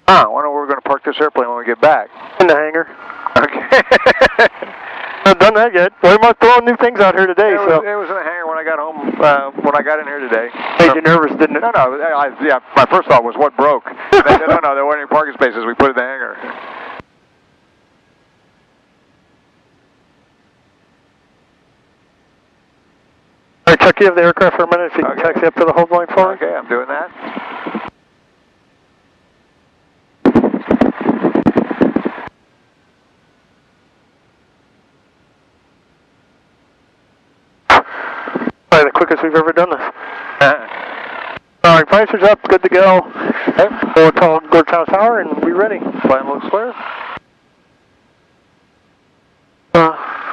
Wonder where we're going to park this airplane when we get back. In the hangar. Okay. I've done that yet. We might throw new things out here today. It was in the hangar when I got home, when I got in here today. Made you nervous, didn't it? No, yeah, my first thought was what broke. They said, no, there weren't any parking spaces. We put it in the hangar. All right, Chuck, you have the aircraft for a minute. If you can taxi up to the hold line for me. Okay, I'm doing that. Probably the quickest we've ever done this. All right, Visor's up, good to go. Okay. We'll call Georgetown Tower and be ready. Plane looks clear.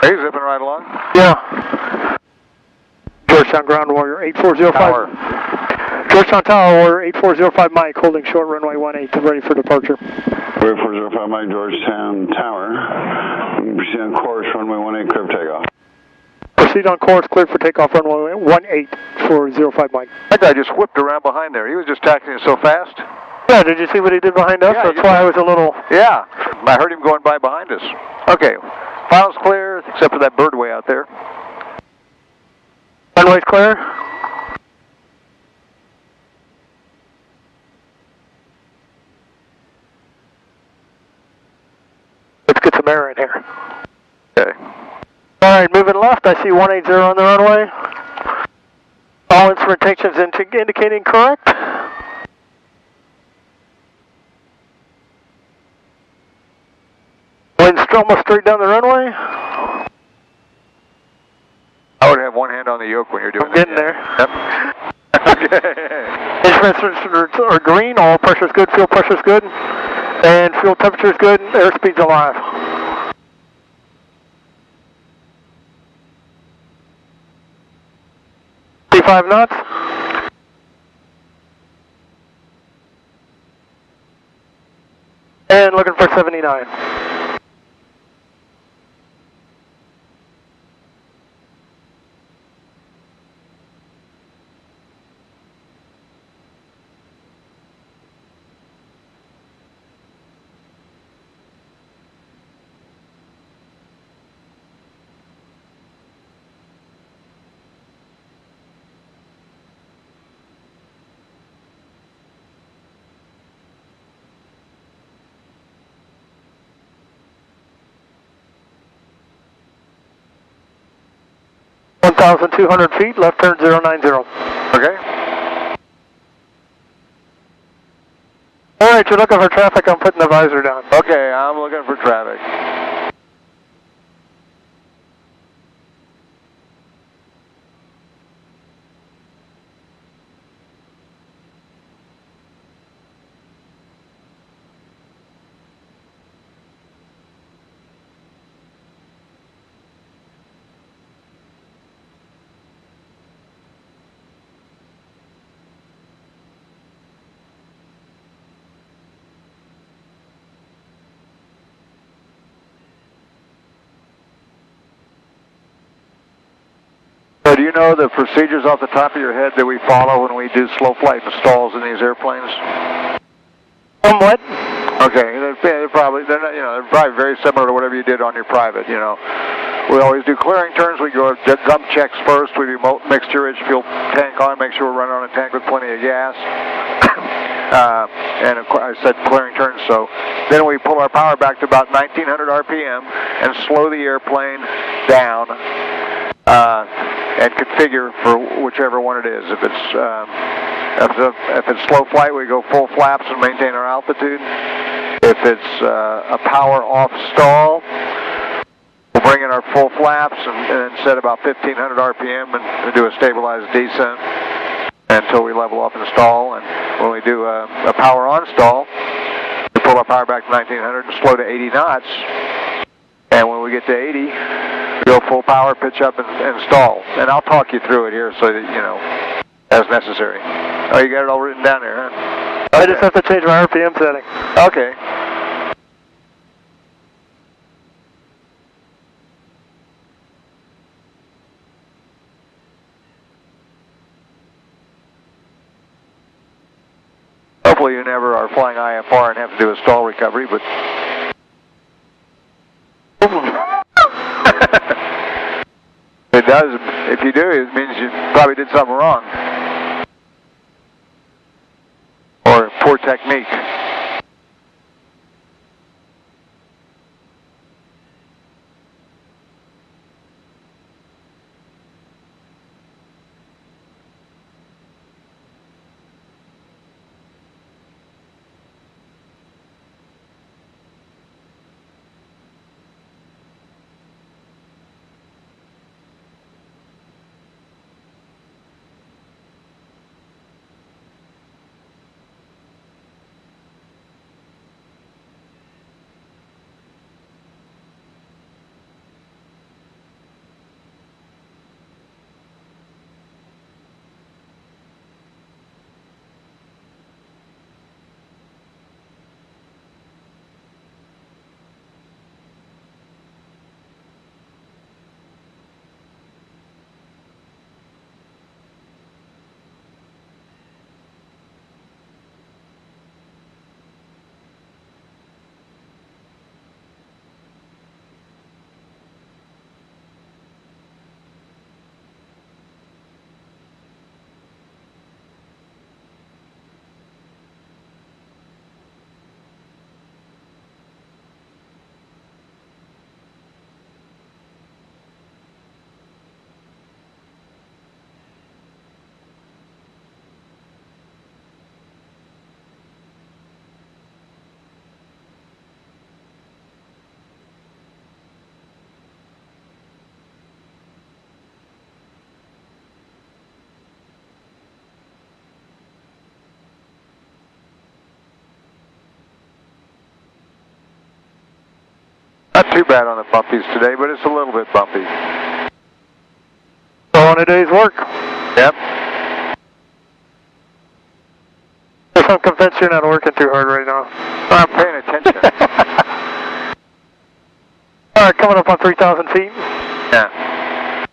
He's zipping right along. Yeah. Georgetown Ground Warrior 8405. Tower. Georgetown Tower Warrior 8405 Mike, holding short runway 18, ready for departure. 8405 Mike, Georgetown Tower. Proceed on course, runway 18, clear for takeoff. Proceed on course, clear for takeoff, runway 18 for 05 Mike. That guy just whipped around behind there. He was just taxiing so fast. Yeah, did you see what he did behind us? Yeah, That's why I was a little... Yeah, I heard him going by behind us. Okay, final's clear, except for that birdway out there. Runway's clear. Let's get some air in here. Okay. All right, moving left. I see 180 on the runway. All instrumentation's indicating correct. Wind almost straight down the runway. I would have one hand on the yoke when you're doing that. Getting there. Yep. Okay. Instruments are green. All pressure's good. Fuel pressure's good. And fuel temperature's good. Airspeed's alive. Five knots. And looking for 79. (1,200 feet, left turn 090. Okay. All right, you're looking for traffic. I'm putting the visor down. Okay, I'm looking for traffic. So do you know the procedures off the top of your head that we follow when we do slow flight and stalls in these airplanes? Somewhat. Okay, they're probably very similar to whatever you did on your private. You know, we always do clearing turns. We go gum checks first. We do mixture-rich fuel tank on, make sure we're running on a tank with plenty of gas. And of course, I said clearing turns. So then we pull our power back to about 1900 RPM and slow the airplane down. And configure for whichever one it is. If it's slow flight, we go full flaps and maintain our altitude. If it's a power off stall, we'll bring in our full flaps and set about 1500 RPM and do a stabilized descent until we level off and stall. And when we do a power on stall, we pull our power back to 1900 and slow to 80 knots. And when we get to 80, go full power, pitch up, and stall. And I'll talk you through it here so that, you know, as necessary. Oh, you got it all written down there, huh? Okay. I just have to change my RPM setting. Okay. Hopefully you now never are flying IFR and have to do a stall recovery, but it does. If you do, it means you probably did something wrong or poor technique. Not too bad on the bumpies today, but it's a little bit bumpy. So on a day's work. Yep. I'm convinced you're not working too hard right now. I'm paying attention. Alright, coming up on 3,000 feet. Yeah.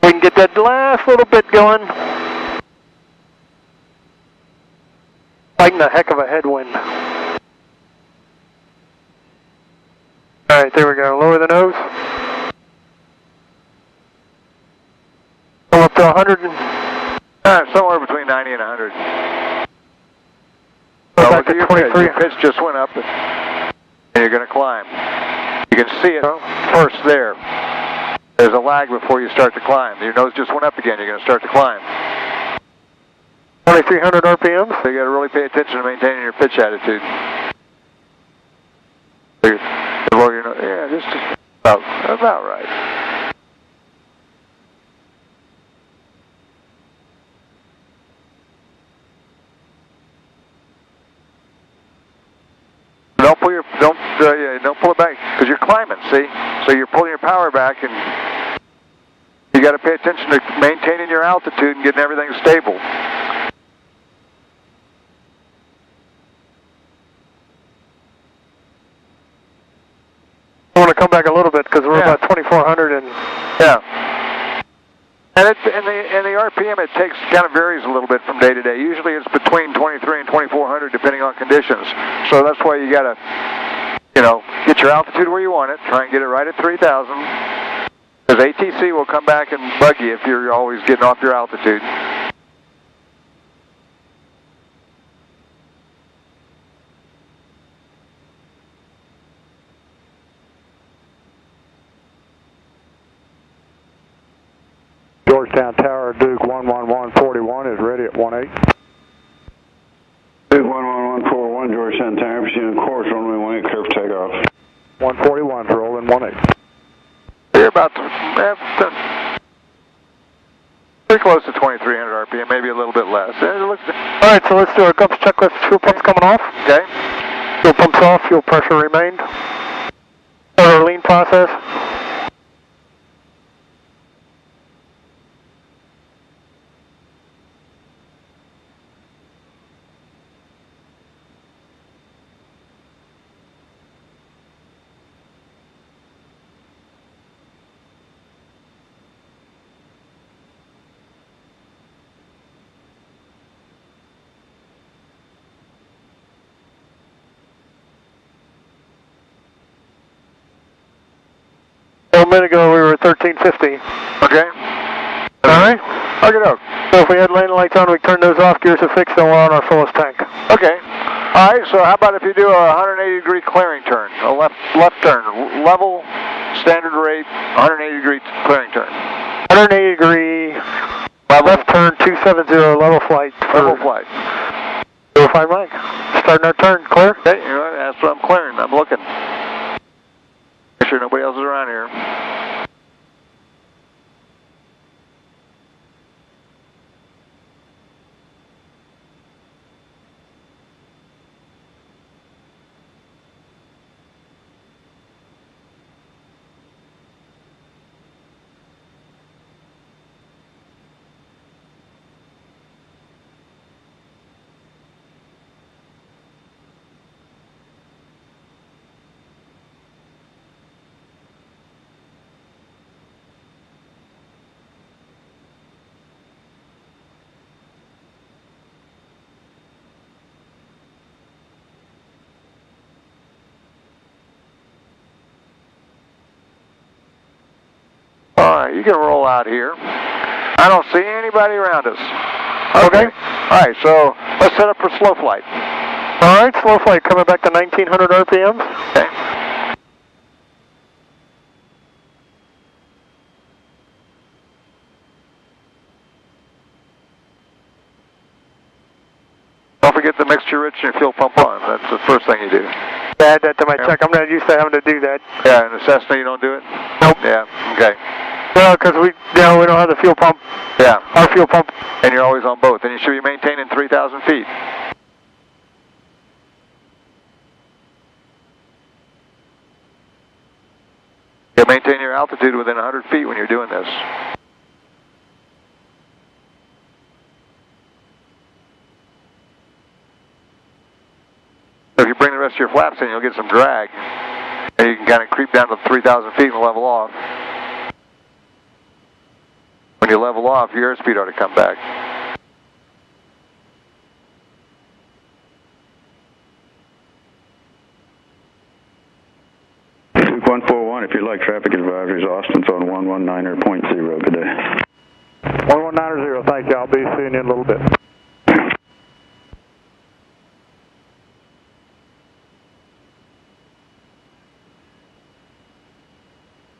We can get that last little bit going. Fighting a heck of a headwind. Alright, there we go. Lower the nose. Go up to 100. Somewhere between 90 and 100. Go back to your 23. Your pitch just went up, and you're going to climb. You can see it first there. There's a lag before you start to climb. Your nose just went up again. You're going to start to climb. 2,300 RPMs. So you got to really pay attention to maintaining your pitch attitude. Yeah, just about right. Don't pull it back because you're climbing. See, so you're pulling your power back, and you got to pay attention to maintaining your altitude and getting everything stable. I want to come back a little bit because we're about 2,400 and and the RPM it takes kind of varies a little bit from day to day. Usually it's between 23 and 2,400 depending on conditions. So that's why you got to, get your altitude where you want it. Try and get it right at 3,000 because ATC will come back and bug you if you're always getting off your altitude. Georgetown Tower, Duke 11141 is ready at 18. Duke 11141, Georgetown Tower, pursuing course, runway 18, clear for takeoff. 141's rolling 18. You're about pretty close to 2,300 RPM, maybe a little bit less. Alright, so let's do a GUPS checklist. Fuel pumps coming off. Okay. Fuel pumps off, fuel pressure remained. Start our lean process. A minute ago we were at 1350. Okay. Alright? Okay. So if we had landing lights on, we turn those off, gears are fixed, and we're on our fullest tank. Okay. All right, so how about if you do a 180-degree clearing turn, a left turn, level, standard rate, 180-degree clearing turn. 180-degree left turn, 270, level flight. Level flight. 05 Mike. Starting our turn, clear? Okay, you know what, that's what I'm clearing. I'm looking. Make sure nobody else is around here. Alright, you can roll out here. I don't see anybody around us. Okay. Alright, so let's set up for slow flight. Alright, slow flight coming back to 1900 RPMs. Okay. Don't forget the mixture rich and your fuel pump on. That's the first thing you do. Add that to my check. I'm not used to having to do that. Yeah, in the Cessna you don't do it? Nope. Yeah, okay. No, because we don't have the fuel pump. Yeah. Our fuel pump. And you're always on both. And you should be maintaining 3,000 feet. You maintain your altitude within 100 feet when you're doing this. So if you bring the rest of your flaps in, you'll get some drag. And you can kind of creep down to 3,000 feet and level off. When you level off, your airspeed ought to come back. Luke 141, if you'd like traffic advisories, Austin's on 119.0. Good day. 1190, thank you. I'll be seeing you in a little bit.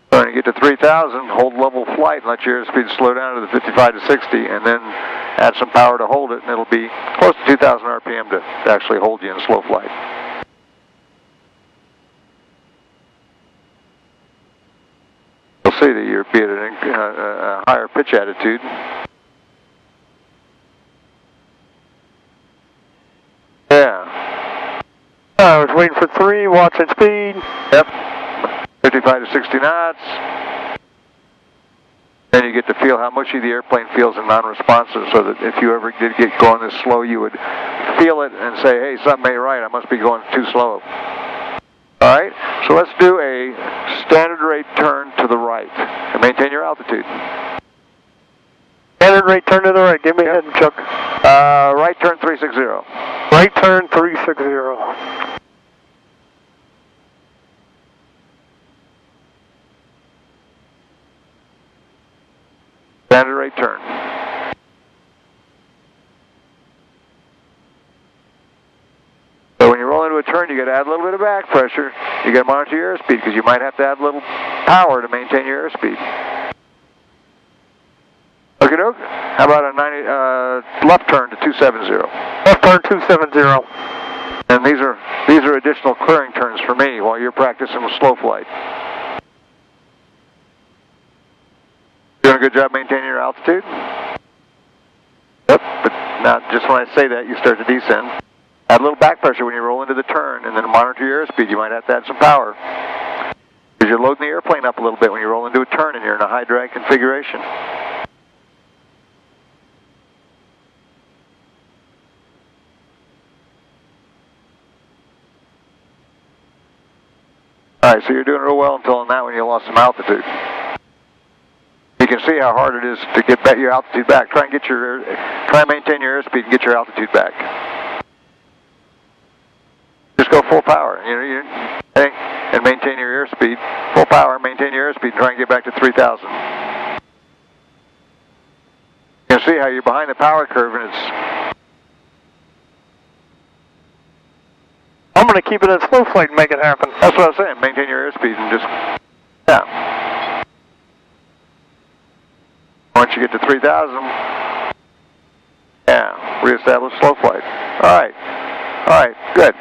When you get to 3,000, hold level flight and let your airspeed slow down to the 55 to 60, and then add some power to hold it, and it'll be close to 2,000 RPM to actually hold you in slow flight. You'll see that you'll be at a higher pitch attitude. Yeah. I was waiting for 3, watching speed. Yep. 55 to 60 knots. Then you get to feel how mushy the airplane feels and non-responsive, so that if you ever did get going this slow, you would feel it and say, hey, something ain't right, I must be going too slow. All right, so let's do a standard rate turn to the right and maintain your altitude. Standard rate turn to the right. Give me a head, Chuck. Right turn 360. Right turn 360. Standard rate turn. So when you roll into a turn, you got to add a little bit of back pressure. You got to monitor your airspeed because you might have to add a little power to maintain your airspeed. Okay, doke. How about a 90 left turn to 270? Left turn 270. And these are additional clearing turns for me while you're practicing with slow flight. Doing a good job maintaining your altitude? Yep, but now just when I say that, you start to descend. Add a little back pressure when you roll into the turn, and then monitor your airspeed. You might have to add some power. Because you're loading the airplane up a little bit when you roll into a turn and you're in a high drag configuration. Alright, so you're doing real well until now when you lost some altitude. You can see how hard it is to get back your altitude back. Try and maintain your airspeed and get your altitude back. Just go full power. I think and maintain your airspeed. Full power, maintain your airspeed, and try and get back to 3,000. You can see how you're behind the power curve, and it's... I'm going to keep it at slow flight and make it happen. That's what I was saying. Maintain your airspeed and just... Yeah. Once you get to 3,000, yeah, reestablish slow flight. All right, good.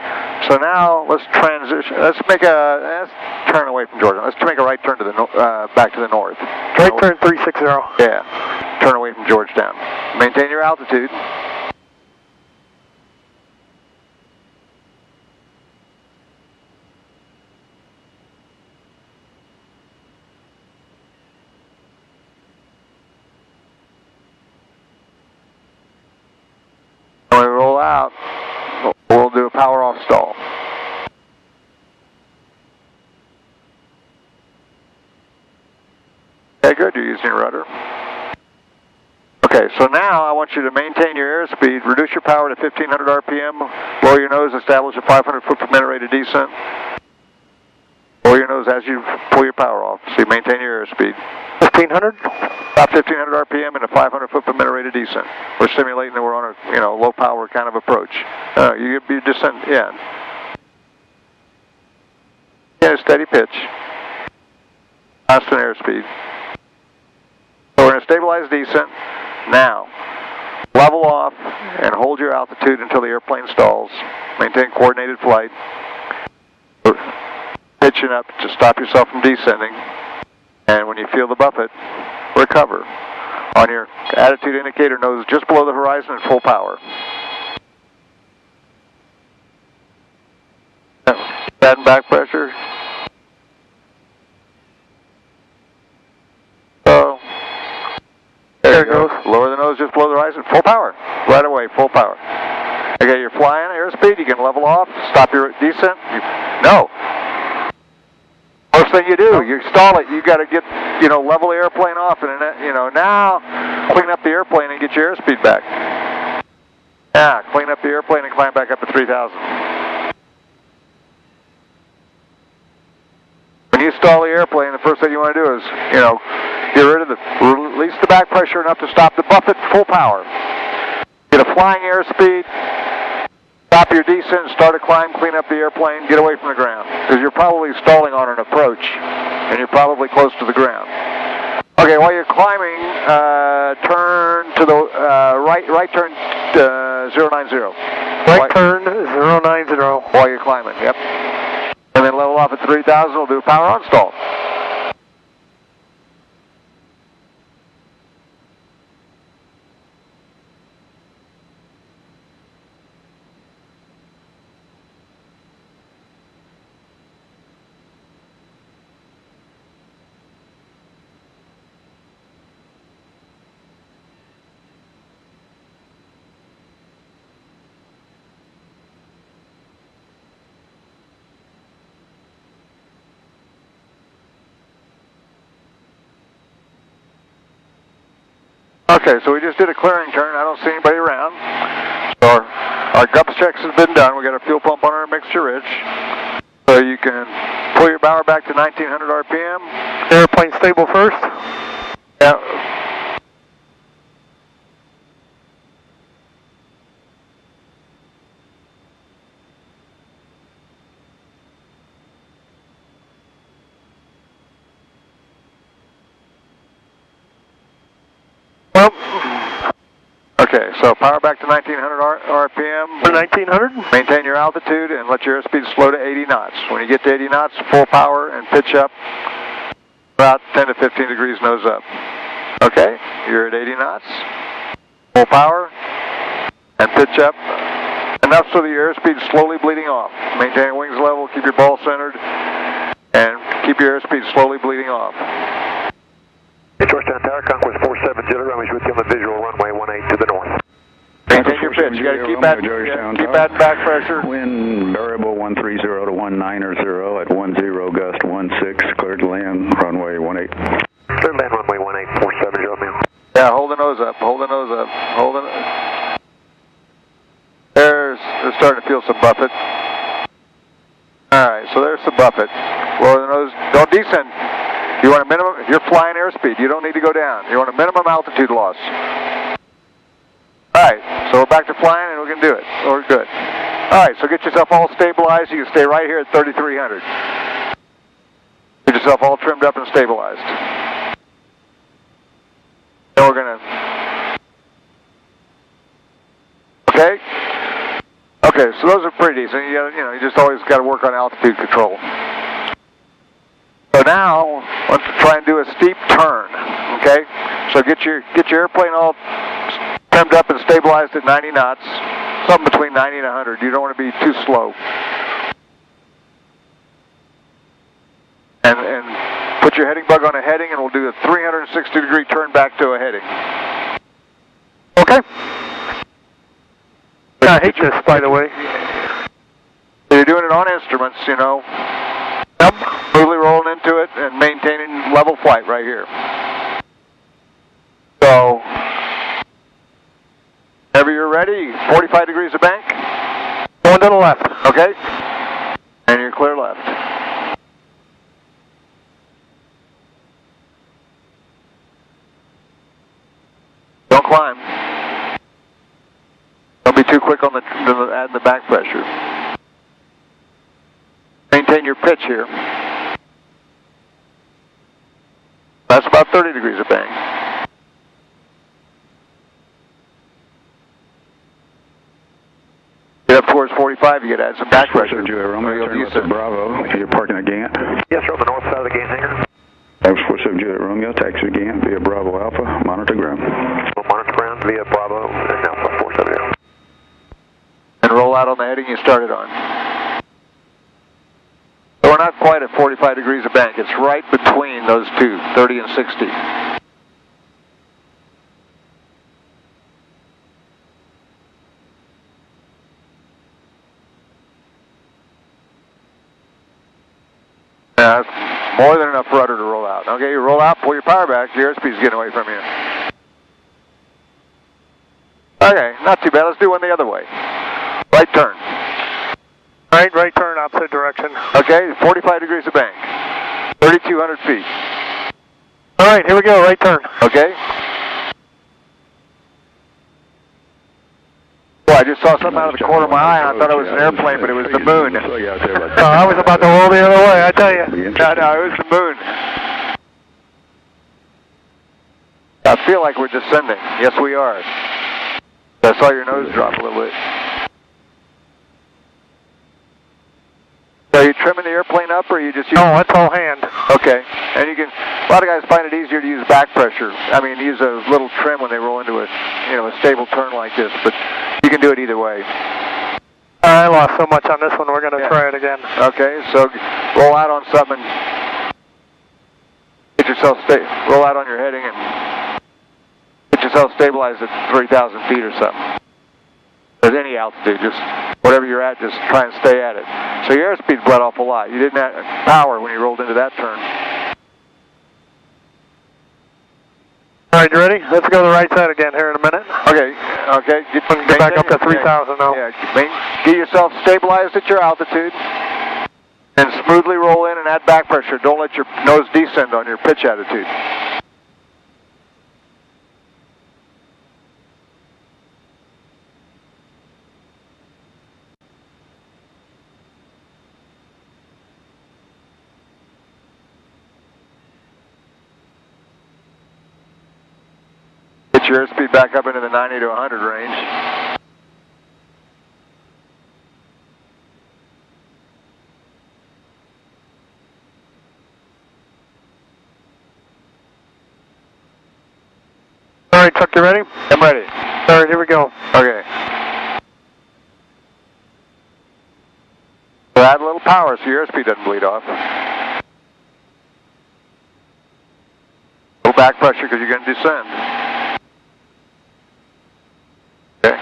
So now let's transition. Let's turn away from Georgia. Let's make a right turn to the back to the north. Right turn 360. Yeah, turn away from Georgetown. Maintain your altitude. When we roll out, we'll do a power off stall. Okay, good, you're using your rudder. Okay, so now I want you to maintain your airspeed, reduce your power to 1,500 RPM, lower your nose, establish a 500 foot per minute rate of descent. Lower your nose as you pull your power off, so you maintain your airspeed. 1,500? About 1,500 RPM and a 500 foot per minute rate of descent. We're simulating that we're on a low power kind of approach. You descend, yeah. Yeah, steady pitch. Constant airspeed. So we're going to stabilize descent. Now, level off and hold your altitude until the airplane stalls. Maintain coordinated flight. Pitching up to stop yourself from descending. And when you feel the buffet, recover. On your attitude indicator, nose just below the horizon and full power. Bad and back pressure. So, there it goes. Lower the nose just below the horizon, full power. Right away, full power. Okay, you're flying airspeed, you can level off, stop your descent. No. First thing you do, you stall it. You got to get, level the airplane off, and now clean up the airplane and get your airspeed back. Yeah, clean up the airplane and climb back up to 3,000. When you stall the airplane, the first thing you want to do is, get rid of release the back pressure enough to stop the buffet, full power. Get a flying airspeed. Stop your descent, start a climb, clean up the airplane, get away from the ground. Because you're probably stalling on an approach, and you're probably close to the ground. Okay, while you're climbing, turn to the right turn 090. Right turn 090. While you're climbing, yep. And then level off at 3,000, we'll do power on stall. Okay, so we just did a clearing turn. I don't see anybody around. So our gups checks has been done. We got a fuel pump on our mixture rich. So you can pull your power back to 1,900 RPM. Airplane stable first? Yeah. Okay, so power back to 1,900 RPM. 1,900? Maintain your altitude and let your airspeed slow to 80 knots. When you get to 80 knots, full power and pitch up about 10 to 15 degrees nose up. Okay, you're at 80 knots. Full power and pitch up. Enough so that your airspeed is slowly bleeding off. Maintain wings level, keep your ball centered, and keep your airspeed slowly bleeding off. Georgetown Tower, Conquest 470, runway's with you on the visual, runway 18 to the north. Maintain your pitch. You got to keep that back pressure. Wind variable 130 to 190 at 10 gust 16, cleared to land, runway 18. Cleared land, runway 18, 470, man. Yeah, hold the nose up, hold the nose up, hold it. They're starting to feel some buffet. Alright, so there's the buffet. Lower the nose, don't descend. You want a minimum, if you're flying airspeed, you don't need to go down. You want a minimum altitude loss. Alright, so we're back to flying and we can do it. We're good. Alright, so get yourself all stabilized. You can stay right here at 3,300. Get yourself all trimmed up and stabilized. Then we're going to... Okay? Okay, so those are pretty decent. You just always got to work on altitude control. So now, let's try and do a steep turn, okay? So get your airplane all trimmed up and stabilized at 90 knots, something between 90 and 100. You don't want to be too slow. And put your heading bug on a heading, and we'll do a 360-degree turn back to a heading. Okay. I hate this, by the way. You're doing it on instruments, you know. Yep. Smoothly rolling into it and maintaining level flight right here. So, whenever you're ready, 45 degrees of bank. Going to the left. Okay. And you're clear left. Don't climb. Don't be too quick on adding the back pressure. Maintain your pitch here. That's about 30 degrees of bank. Get up towards 45, you got to add some back pressure. Romeo, turn left at Bravo. You're parking at Gant. Yes, sir, on the north side of the Gant hangar. Average 47 Juliet Romeo, taxi to Gant via Bravo Alpha, monitor ground. We'll monitor ground via Bravo and Alpha 470. And roll out on the heading you started on. So we're not quite at 45 degrees of bank. It's right between those two, 30 and 60. That's more than enough rudder to roll out. Okay, you roll out, pull your power back, your airspeed's getting away from you. Okay, not too bad. Let's do one the other way. Right turn. Right turn, opposite direction. Okay, 45 degrees of bank. 3,200 feet. All right, here we go, right turn. Okay. Well, I just saw something out of the corner of my eye, and I thought it was an airplane, but it was the moon. I was about to roll the other way, I tell you. No, it was the moon. I feel like we're descending. Yes, we are. I saw your nose drop a little bit. So are you trimming the airplane up, or are you just using... No, that's all hand. Okay. And you can... A lot of guys find it easier to use back pressure. I mean, use a little trim when they roll into a stable turn like this, but you can do it either way. I lost so much on this one, we're going to try it again. Okay, so roll out on something and get yourself roll out on your heading and get yourself stabilized at 3,000 feet or something. At any altitude, just whatever you're at, just try and stay at it. So your airspeed bled off a lot. You didn't have power when you rolled into that turn. All right, you ready? Let's go to the right side again here in a minute. Okay. Get back up to 3,000 now. Yeah, get yourself stabilized at your altitude and smoothly roll in and add back pressure. Don't let your nose descend on your pitch attitude. Get your airspeed back up into the 90 to 100 range. All right, Chuck, you ready? I'm ready. All right, here we go. Okay. So add a little power so your airspeed doesn't bleed off. Little back pressure because you're going to descend. Okay.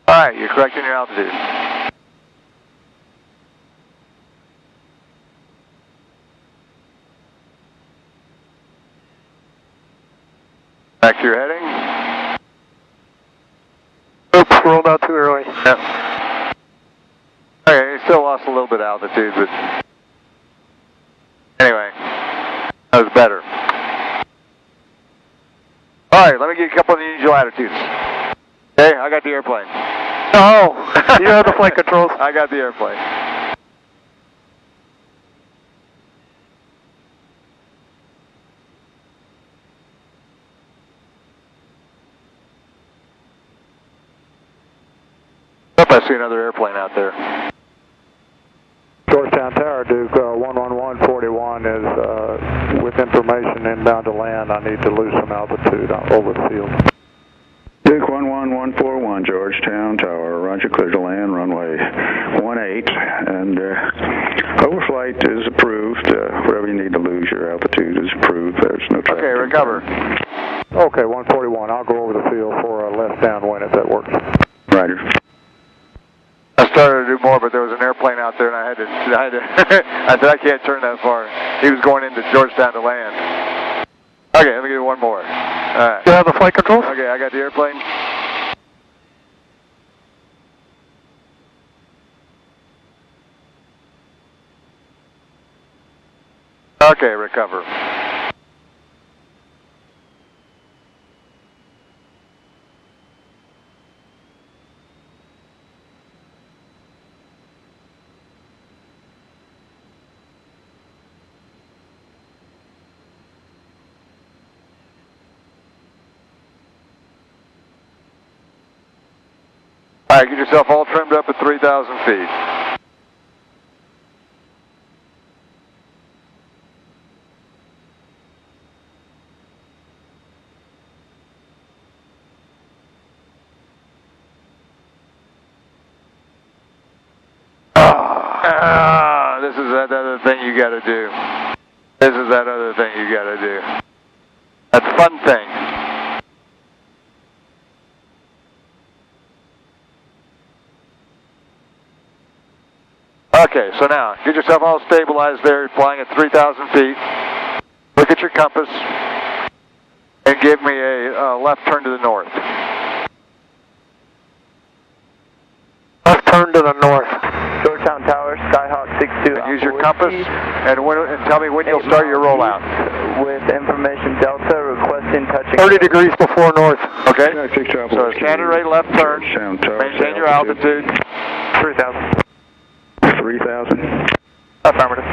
All right, you're correcting your altitude. Back to your heading. little bit of altitude, but anyway, that was better. All right, let me give you a couple of the usual attitudes. Okay, I got the airplane. Oh, you have the flight controls. I got the airplane. I see another airplane out there. Georgetown Tower, Duke 11141 is with information inbound to land. I need to lose some altitude over the field. Duke 11141, Georgetown Tower, roger, clear to land, runway 18, and overflight is approved. Wherever you need to lose your altitude is approved. There's no traffic. Okay, recover. Okay, 141, I'll go over the field for a left downwind if that works. Roger. I started to do more, but there was an airplane out there, and I said, I can't turn that far. He was going into Georgetown to land. Okay, let me give you one more. All right. You have the flight controls? Okay, I got the airplane. Okay, recover. All right, get yourself all trimmed up at 3,000 feet. This is that other thing you got to do. This is that other thing you got to do. That fun thing. Okay, so now, get yourself all stabilized there, flying at 3,000 feet. Look at your compass, and give me a left turn to the north. Left turn to the north. Georgetown Tower, Skyhawk 62. And use your compass, and tell me when you'll start your rollout. With information Delta, requesting touching... 30 degrees before north. Okay, so standard rate left turn, maintain your altitude. 3,000. 3,000. Affirmative.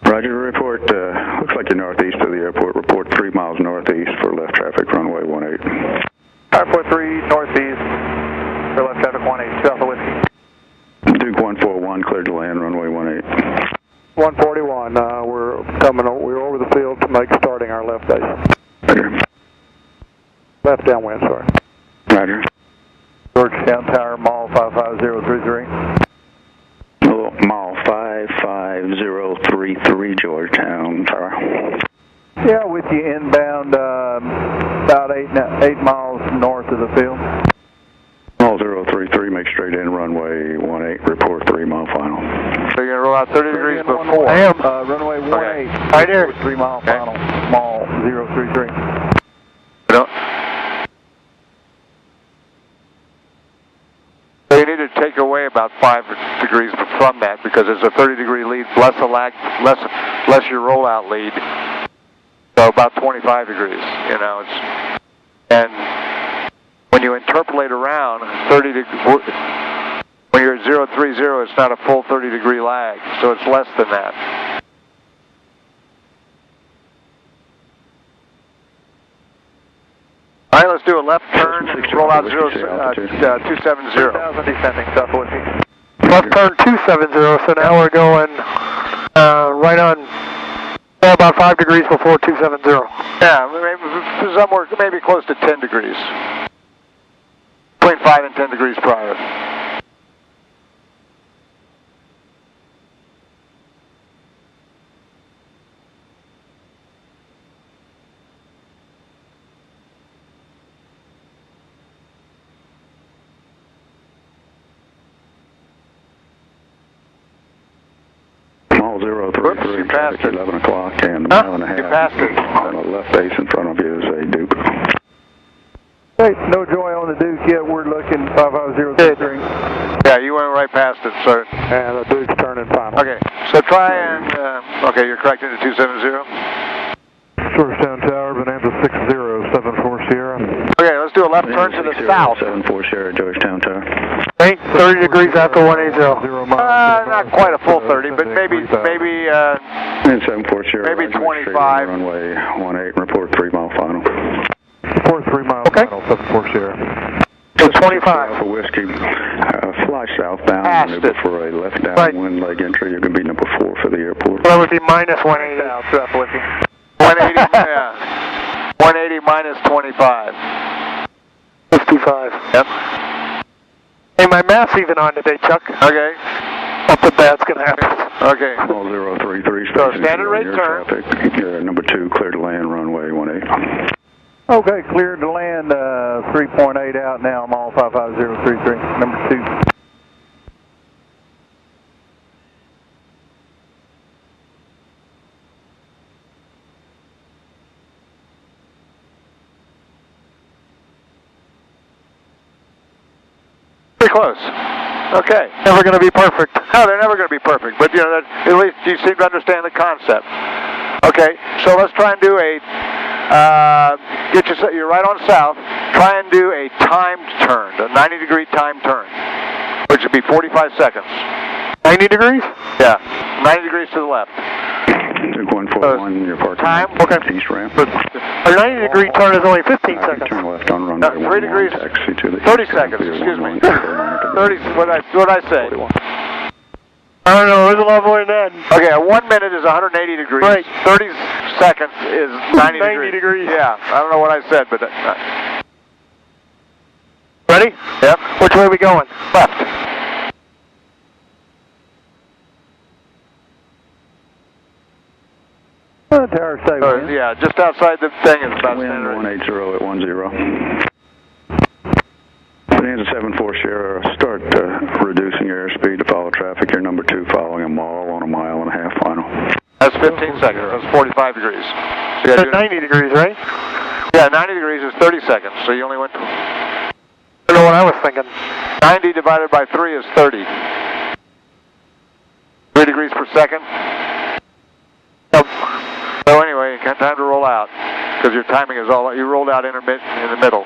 Roger, report. Looks like you're northeast of the airport. Report 3 miles northeast for left traffic, runway 18. Airport 3, northeast, for left traffic 18, Alpha Whiskey. Duke 141, cleared to land, runway 18. 141, we're over the field to make starting our left base. Roger. Left downwind, sorry. Roger. Georgetown Tower, mall 55033. Mall 55033, Georgetown Tower. Yeah, with you inbound about 8 miles north of the field. Mall 033, make straight in, runway 18, report 3 mile final. So you're going to roll out 30 degrees before. I am. Runway 18, Right there. 3 mile final, mall 033. So you need to take away about 5 degrees from that because there's a 30-degree lead, less a lag, less your rollout lead. So about 25 degrees, you know. And when you interpolate around 30 degrees, when you're at 030, it's not a full 30-degree lag, so it's less than that. All right, let's do a left turn and roll out 270. 2,000 descending, South Whiskey. Left turn 270, so now we're going right on, about 5 degrees before 270. Yeah, maybe somewhere, maybe close to 10 degrees. Between 5 and 10 degrees prior. Mall 033, you passed it. 11 o'clock and a mile and a half. You passed it. On the left base in front of you is a Duke. Hey, no joy on the Duke yet. We're looking 55033. Yeah, you went right past it, so. And the Duke's turning final. Okay, so try and, okay, you're correcting to 270. Georgetown Tower, Bonanza 6074 Sierra. Okay, let's do a left turn to the south. 74 Sierra, Georgetown Tower. Okay, 30 degrees after 180. Not quite a full 30, but maybe, And 74 Sierra. maybe 25. Runway 18, report 3 mile final. Report 3 mile final, 74 Sierra. So 25. For whiskey, fly southbound. Passed it. For a left downwind leg entry, you can be number 4 for the airport. That would be minus 180. South whiskey. 180, yeah. 180 minus 25. 55. Yep. Hey, my math's even on today, Chuck. Okay. Nothing bad's gonna happen. Okay. Small 033, So station standard rate zero, turn. traffic. Number 2, clear to land, runway 18. Okay, cleared to land, 3.8 out now. I'm all 55033, number 2. Pretty close. Okay. Never gonna be perfect. No, they're never going to be perfect, but you know, at least you seem to understand the concept. Okay, so let's try and do a, you're right on south, try and do a timed turn, a 90-degree timed turn, which would be 45 seconds. 90 degrees? Yeah, 90 degrees to the left. 141, your parking Time? lot, Okay. east ramp. A 90 degree turn is only 15 seconds. Turn left on runway 3 11, degrees, taxi to the 30 east, seconds, clear excuse me. 11, 30, what I say? 41. I don't know, there's a lot more than that. Okay, 1 minute is 180 degrees. Right. 30 seconds is 90 degrees. Yeah, I don't know what I said, but... Ready? Yep. Which way are we going? Left. Tower stay Or, yeah, just outside the thing is about Wind standard. 180 at 10. Bonanza 74 Sierra, start reducing your airspeed to follow traffic. You're number 2 following a mile on a 1.5 mile final. That's 15 seconds. That's 45 degrees. So you gotta So 90 degrees, right? yeah, 90 degrees is 30 seconds, so you only went... I don't know what I was thinking. 90 divided by 3 is 30. 3 degrees per second. So anyway, you got time to roll out, because your timing is all... You rolled out intermittent in the middle.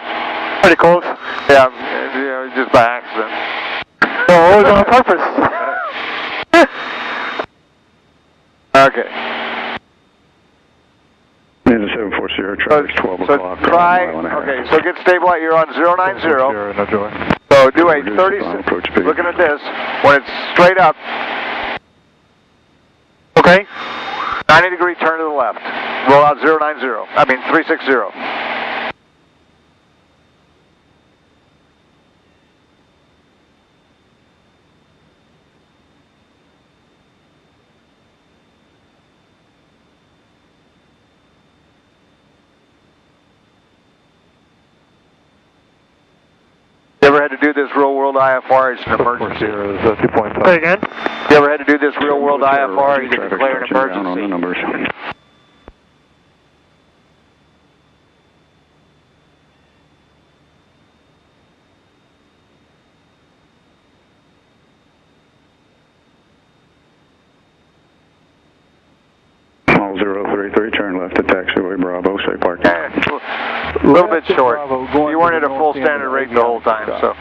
Pretty close. Yeah, you know, just by accident. No, it was on purpose. Okay. Bonanza 74 Sierra, traffic's 12 So o'clock. try... a mile and a half. Okay, so get stabilized. You're on 090. Sierra, no joy. So do a Reduce 30... the final approach speed. Looking at this, when it's straight up, Okay. 90-degree turn to the left. Roll out 360. You ever had to do this real-world IFR? It's an emergency. Sierra is 2.5. Say again? You ever had to do this real-world IFR? You can Traffic declare an touching down on the emergency. numbers. Mall 033, turn left at taxiway Bravo, say parking. A little bit short. You weren't at a full standard rate the whole time, so.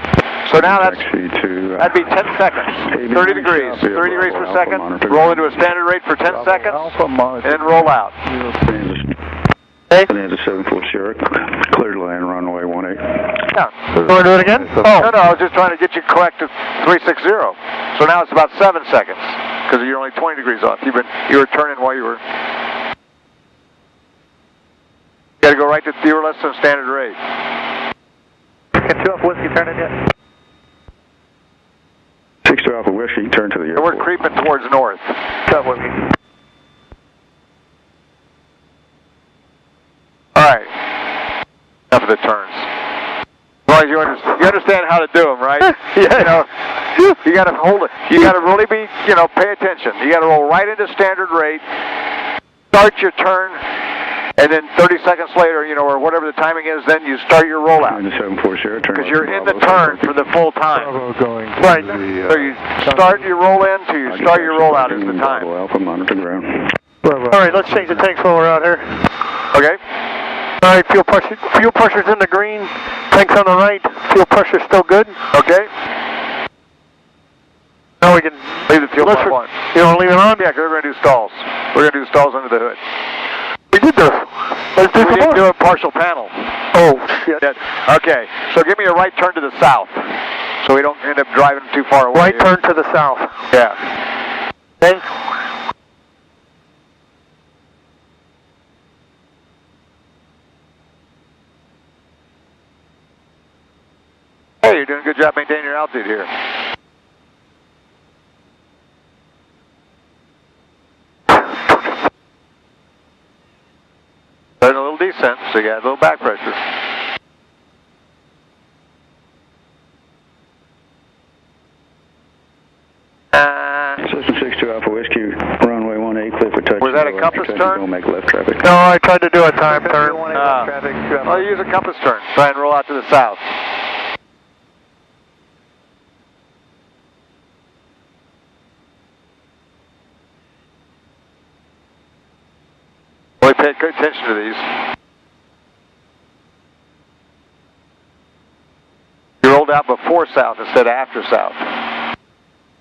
So now that's, Taxi to... that'd be 10 seconds, 30 degrees, 30 degrees per second, roll into a standard rate for 10 seconds, and then roll out. Bonanza 74 Sierra, clear to land, runway 18. Yeah. You want to do it again? No, I was just trying to get you correct to 360. So now it's about 7 seconds, because you're only 20 degrees off. You were turning while you were... You gotta go right to, you were less than standard rate. Can 2 off whiskey turn in yet? 62 Alpha Whiskey, turn to the And airport. we're creeping towards north. 2 off whiskey. Alright. Enough of the turns. As long as you understand how to do them, right? Yeah. You know, you gotta hold it. You gotta really be, pay attention. You gotta roll right into standard rate. Start your turn And then 30 seconds later, you know, or whatever the timing is, then you start your rollout. 740, Because you're in the turn for the full time. Bravo going to Right. the, So you start your roll in to you start your rollout is the time. Alpha, monitor ground. Bravo. All right, let's change the tanks while we're out here. Okay. All right, fuel pressure's in the green. Tanks on the right. Fuel pressure's still good. Okay. Now we can Leave the fuel pump on. You want to leave it on? Yeah, because we're going to do stalls. We're going to do stalls under the hood. We did this. Let's do We some didn't more. do a partial panel. Oh shit. Yeah. Okay, so give me a right turn to the south, so we don't end up driving too far away. Right turn to the south. Yeah. Okay. Hey, you're doing a good job maintaining your altitude here. There's a little descent, so you got a little back pressure. System 62 Alpha Whiskey, runway 18, clear for touch. Was that a compass turn? Don't make left traffic. No, I tried to do a time turn. Well, use a compass turn. Try and roll out to the south. Really pay good attention to these. You rolled out before south instead of after south.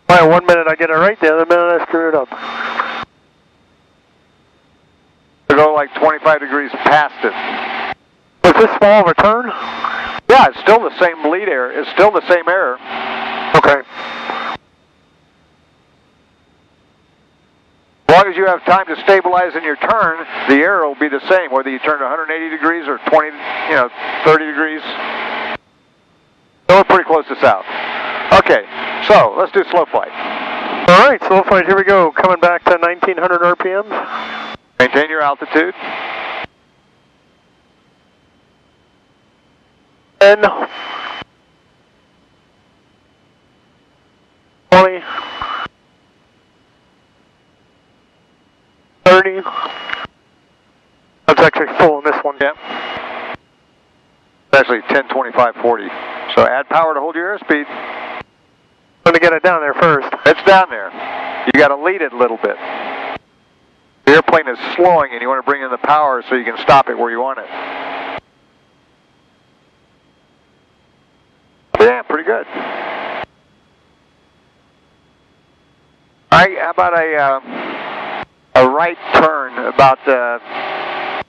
Well, 1 minute I get it right, the other minute I screw it up. To go like 25 degrees past it. Was this small of a turn? Yeah, it's still the same lead error. It's still the same error. Okay. As long as you have time to stabilize in your turn, the error will be the same, whether you turn 180 degrees or 30 degrees. So we're pretty close to south. Okay, so let's do slow flight. All right, slow flight, here we go. Coming back to 1900 RPMs. Maintain your altitude. 10, 20, 30. That's actually full in this one. Yeah. It's actually 10, 25, 40. So add power to hold your airspeed. I'm going to get it down there first. It's down there. You got to lead it a little bit. The airplane is slowing and you want to bring in the power so you can stop it where you want it. Yeah, pretty good. All right, how about a right turn, about a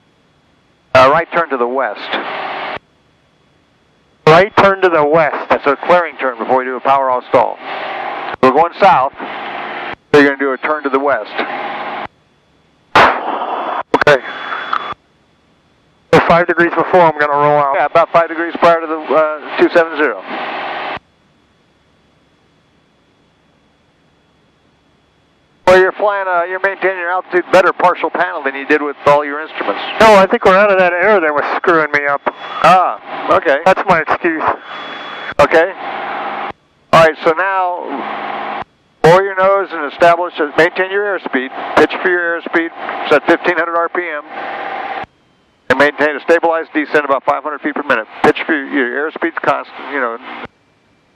right turn to the west. Right turn to the west. That's a clearing turn before we do a power off stall. We're going south, so you're going to do a turn to the west. Okay. So 5 degrees before I'm going to roll out. Yeah, about 5 degrees prior to the 270. Well, you're flying, you're maintaining your altitude better partial panel than you did with all your instruments. No, I think we're out of that air that was screwing me up. Ah, okay. That's my excuse. Okay. All right, so now lower your nose and establish, maintain your airspeed. Pitch for your airspeed. It's at 1500 RPM. And maintain a stabilized descent about 500 feet per minute. Pitch for your airspeed's constant, you know,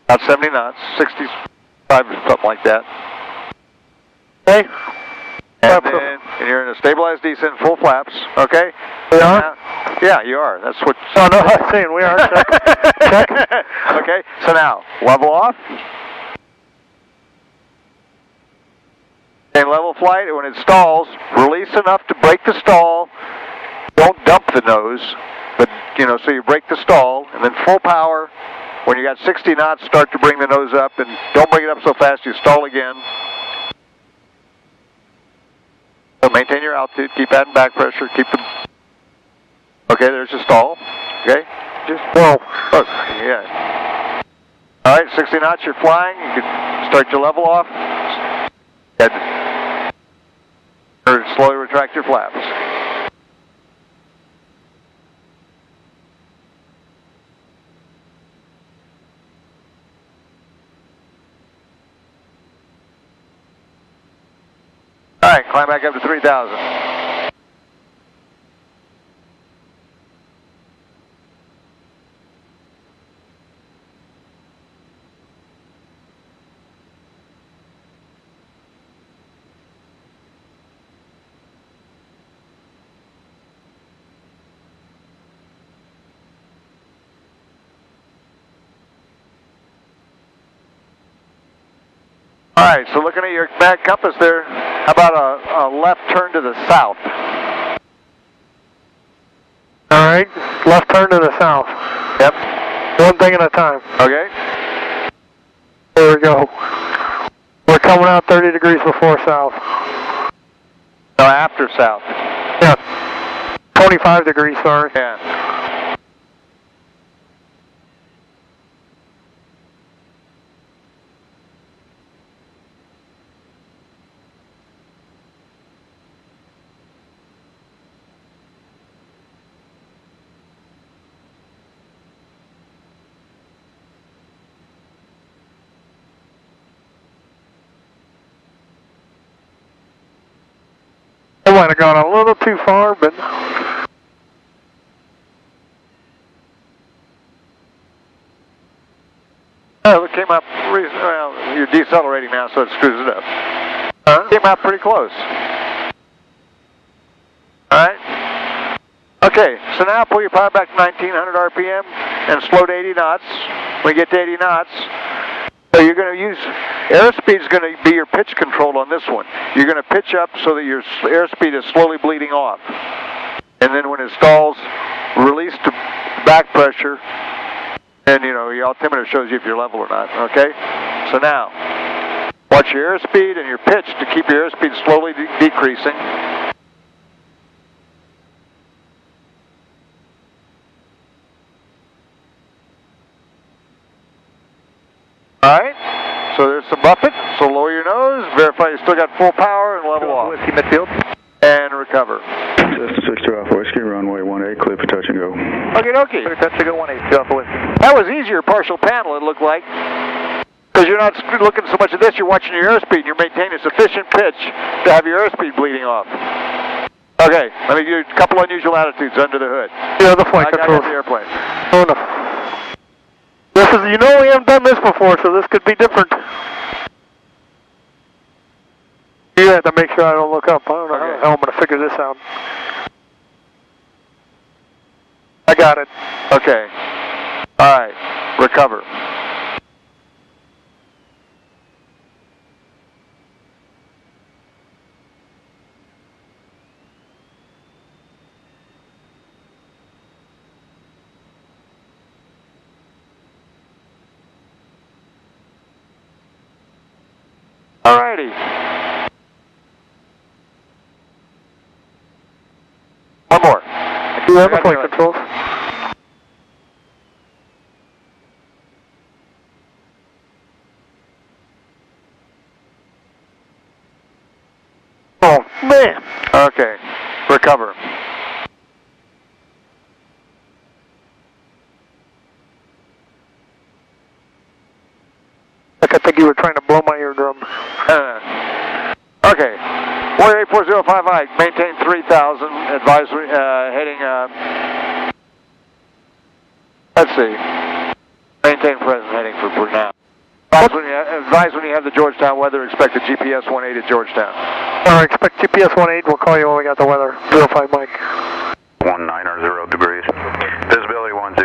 about 70 knots, 65 or something like that. Okay. And then you're in a stabilized descent, full flaps, okay? We are? Yeah, you are. That's what... Oh, no, I'm saying we are. Check. Check. Okay, so now, level off. And level flight, when it stalls, release enough to break the stall. Don't dump the nose, but, you know, so you break the stall, and then full power. When you got 60 knots, start to bring the nose up, and don't bring it up so fast you stall again. So maintain your altitude, keep adding back pressure, keep the... Okay, there's your stall. Okay? Just... Whoa. Oh, yeah. All right, 60 knots, you're flying. You can start your level off. Or slowly retract your flaps. All right, climb back up to 3,000. Alright, so looking at your back compass there, how about a left turn to the south? Alright, left turn to the south. Yep. One thing at a time. Okay. There we go. We're coming out 30 degrees before south. No, after south. Yeah. 25 degrees, sorry. Yeah. I might have gone a little too far, but... Oh, it came up, well, you're decelerating now, so it screws it up. Came out pretty close. Alright. Okay, so now pull your power back to 1900 RPM and slow to 80 knots. When you get to 80 knots, so you're going to use, airspeed is going to be your pitch control on this one. You're going to pitch up so that your airspeed is slowly bleeding off. And then when it stalls, release to back pressure, and you know, your altimeter shows you if you're level or not, okay? So now, watch your airspeed and your pitch to keep your airspeed slowly decreasing. Alright, so there's some buffet, so lower your nose, verify you still got full power, and level off. Whiskey midfield. And recover. Cessna 62 Alpha Whiskey, runway 18, clear for touch and go. Okie dokie. Clear touch to go 18, Alpha Whiskey. That was easier partial panel, it looked like. Because you're not looking so much at this, you're watching your airspeed, and you're maintaining sufficient pitch to have your airspeed bleeding off. Okay, let me give you a couple unusual attitudes under the hood. Yeah, the flight controls. I got the airplane. Oh no. This is, you know, we haven't done this before, so this could be different. You have to make sure I don't look up. I don't know how the hell I'm going to figure this out. I got it. Okay. Alright, recover. Alrighty. One more. You have the flight controls. Oh, man. Okay, recover. Like I think you were trying to blow my eardrum. Okay, Warrior 8405I, maintain 3000, advisory, heading, let's see, maintain present heading for now. Advise when you have the Georgetown weather, expect a GPS 18 at Georgetown. Expect GPS 18, we'll call you when we got the weather. 05 Mike. 190 degrees. Visibility 10,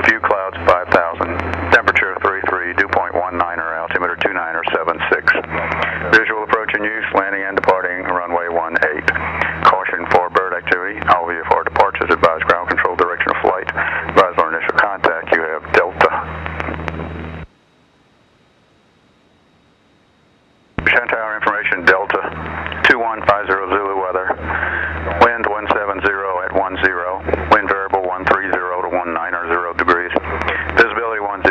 few clouds 5,000, temperature 33, dew point 19, altimeter 2976. Visual approach in use, landing and departing, runway 18. Caution for bird activity, all VFR departures, advise ground control direction of flight. Advise on initial contact, you have Delta. Shan Tower information, Delta 2150 Zulu weather. Wind 170 at 10. Wind variable 130 to 190 degrees. Visibility 10.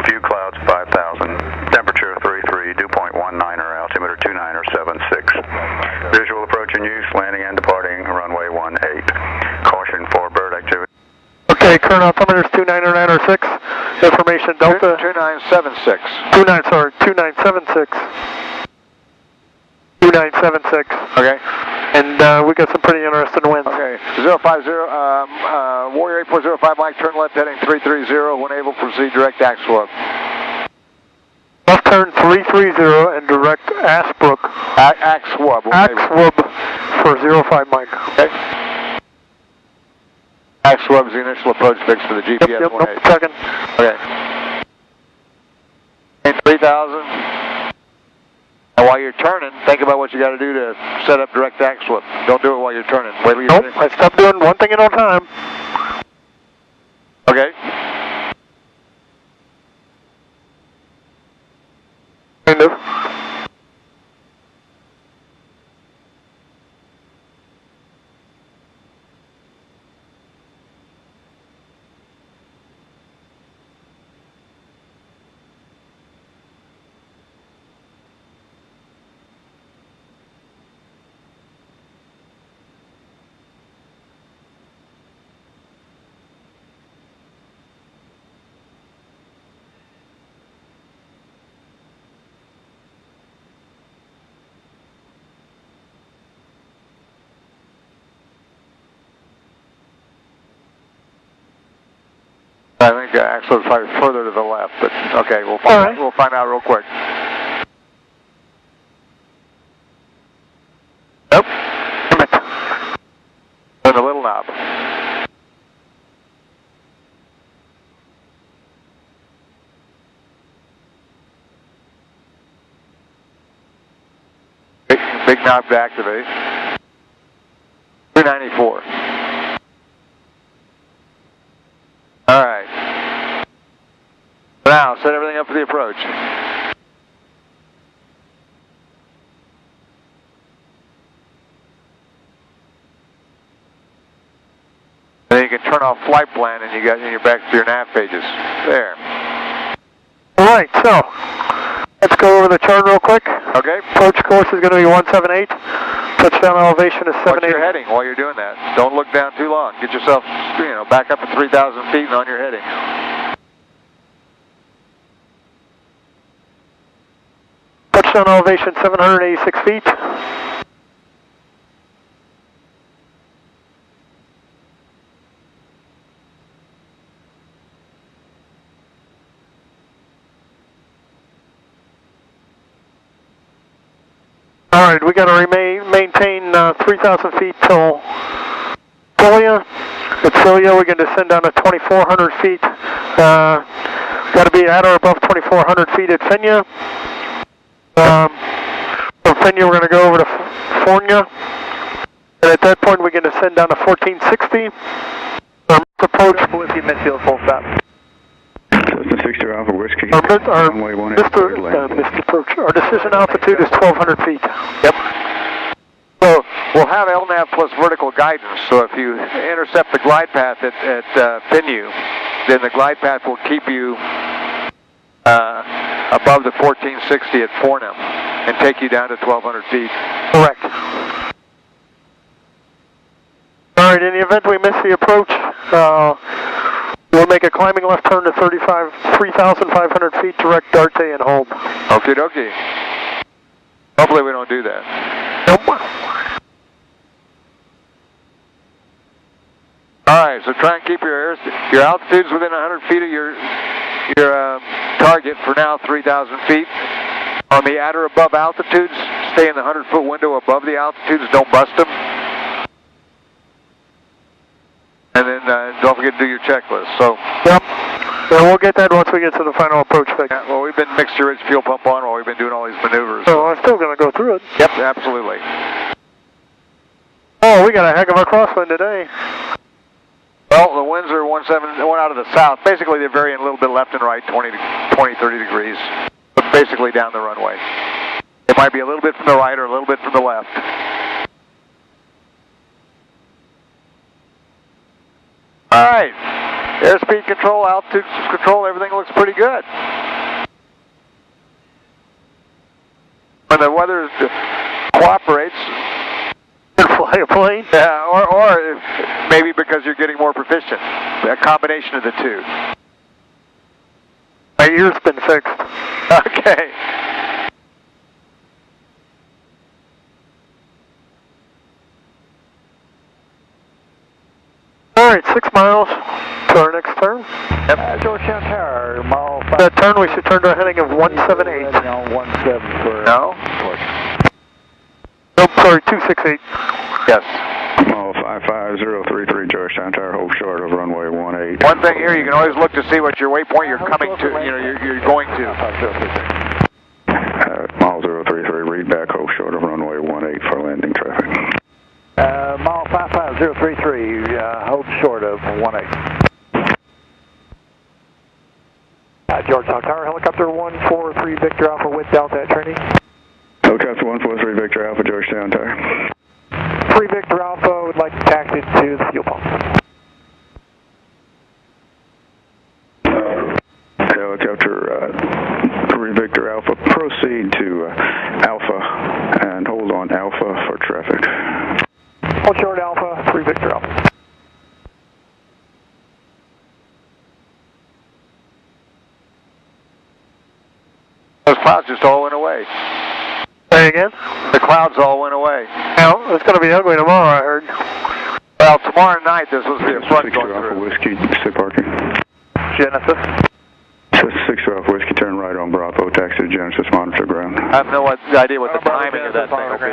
Few clouds 5,000. Temperature 33. Dew point 19. Altimeter 2976. Visual approach in use. Landing and departing. Runway 18. Caution for bird activity. Okay, current altimeter is 29906. Information Delta. 2976. 2976. 2976. Okay. And we got some pretty interesting winds. Okay, 050, Warrior 8405 Mike, turn left heading 330, when able proceed direct Axwub. Left turn 330 and direct Ashbrook. Axwub. Axwub for 05 Mike. Okay. Axwub is the initial approach fix for the GPS 18. Second. Okay. And 3000. turning, think about what you got to do to set up direct axle. Don't do it while you're turning. Wait till you're Nope, I stopped doing one thing at a time. Okay. Kind of. I think axle is probably further to the left, but okay, we'll find out real quick. Nope. And the little knob. Big knob to activate. 294. All right. Now, set everything up for the approach. And then you can turn off flight plan and you're back to your nav pages. There. All right, so let's go over the chart real quick. Okay. Approach course is going to be 178. Touchdown elevation is 78. What's your heading while you're doing that? Don't look down too long. Get yourself, back up to 3,000 feet and on your heading. Touchdown elevation 786 feet. All right, we got to maintain 3,000 feet till Cilia. At Cilia, we're going to descend down to 2,400 feet. Got to be at or above 2,400 feet at Fenya. From Fenya, we're going to go over to Fornia. And at that point, we're going to descend down to 1460. Approach with the midfield full stop. Cessna 60 Alpha Whiskey. Runway 18 approach. Our decision altitude is 1,200 feet. Yep. So we'll have LNAV plus vertical guidance. So if you intercept the glide path at Fenyu, then the glide path will keep you above the 1460 at Fornham and take you down to 1,200 feet. Correct. All right, in the event we miss the approach, we'll make a climbing left turn to 3,500 feet, direct Darte and hold. Okie dokie. Hopefully we don't do that. Nope. Alright, so try and keep your altitudes within 100 feet of your target for now, 3,000 feet. On the at or above altitudes, stay in the 100-foot window above the altitudes, don't bust them. And then don't forget to do your checklist. So. Yep. So we'll get that once we get to the final approach fix. Yeah, well, we've been mixture-rich fuel pump on while we've been doing all these maneuvers. So I'm still going to go through it. Yep, absolutely. Oh, we got a heck of a crosswind today. Well, the winds are 17, one out of the south. Basically, they're varying a little bit left and right, 20, 30 degrees, but basically down the runway. It might be a little bit from the right or a little bit from the left. All right, airspeed control, altitude control, everything looks pretty good. When the weather cooperates, fly a plane? Yeah, or maybe because you're getting more proficient. A combination of the two. My ear's been fixed. Okay. All right, 6 miles to our next turn. Yep. Georgetown Tower, mile 5. That turn we should turn to a heading of 178. On 17 for... No? Nope, sorry, 268. Yes. Oh, 55033 Georgetown Tower, hold short of runway 18. One thing here, you can always look to see what your waypoint you're coming to, you're going to. mile 033, read back, hold short of runway 18 for landing traffic. Mile 55033, hold short of 18. Georgetown Tower, helicopter 143 Victor Alpha with Delta at Trinity. Helicopter 143 Victor Alpha, Georgetown Tower. 3 Victor Alpha would like to taxi to the fuel pump. Helicopter 3 Victor Alpha, proceed to Alpha and hold on Alpha for traffic. Hold short Alpha, 3 Victor Alpha. Those clouds just all went away. Say again? The clouds all went away. Well, it's going to be ugly tomorrow, I heard. Well, tomorrow night there's supposed to be a front going Alpha through. Whiskey, stay parking. Genesis. 6 Alpha Whiskey, turn right on Bravo, taxi to Genesis, monitor ground. I have no idea what the timing of that thing will be.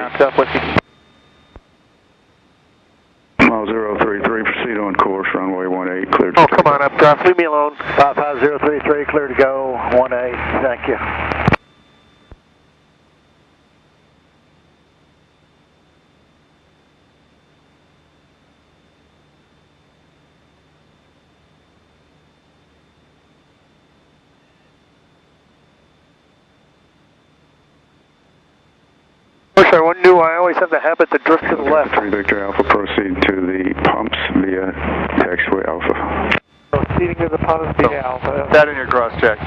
Mile 033, proceed on course, runway 18, cleared. Oh, come on, updraft, leave me alone. 55033, clear to go, 18, thank you. Wish I knew I always have the habit to drift to the left. 3 Victor Alpha, proceed to the pumps via taxiway Alpha. Proceeding to the pumps via Alpha. That in your cross check.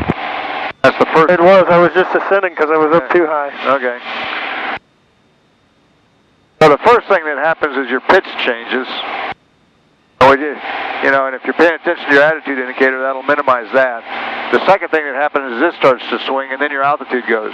That's the first. It was. I was just ascending because I was up too high. Okay. So the first thing that happens is your pitch changes. You know, and if you're paying attention to your attitude indicator, that'll minimize that. The second thing that happens is this starts to swing, and then your altitude goes.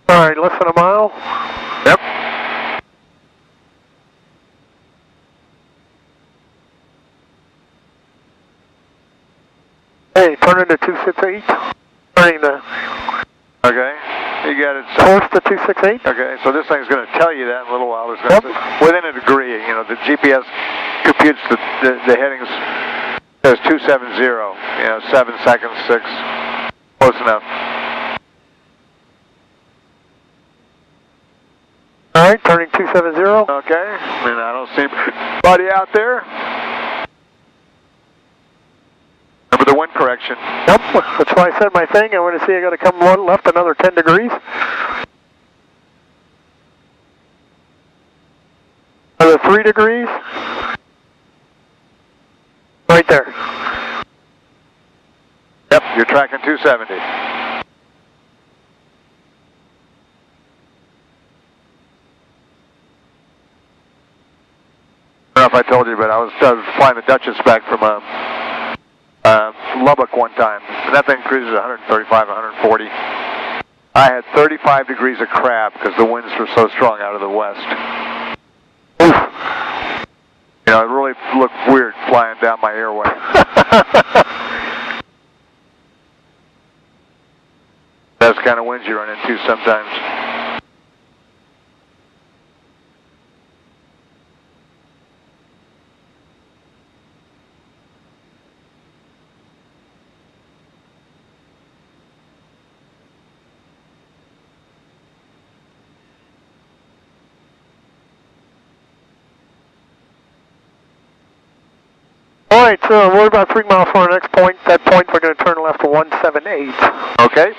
All right, less than a mile. Yep. Hey, turn into 268. Turning the Okay. You got it. course to 268. Okay, so this thing's going to tell you that in a little while. It's going to, within a degree, you know, the GPS computes the headings. Says 270, you know, 7 seconds, 6. Close enough. All right, turning 270. Okay, and I don't see anybody out there. Remember the wind correction. Yep, that's why I said my thing. I want to see I got to come one left another 10 degrees. Another 3 degrees. Right there. Yep, you're tracking 270. I don't know if I told you, but I was flying the Duchess back from Lubbock one time, and that thing cruises 135, 140. I had 35 degrees of crab because the winds were so strong out of the west. Oof. You know, it really looked weird flying down my airway. That's the kind of winds you run into sometimes. All right, so we're about 3 miles from our next point. That point, we're going to turn left to 178. Okay.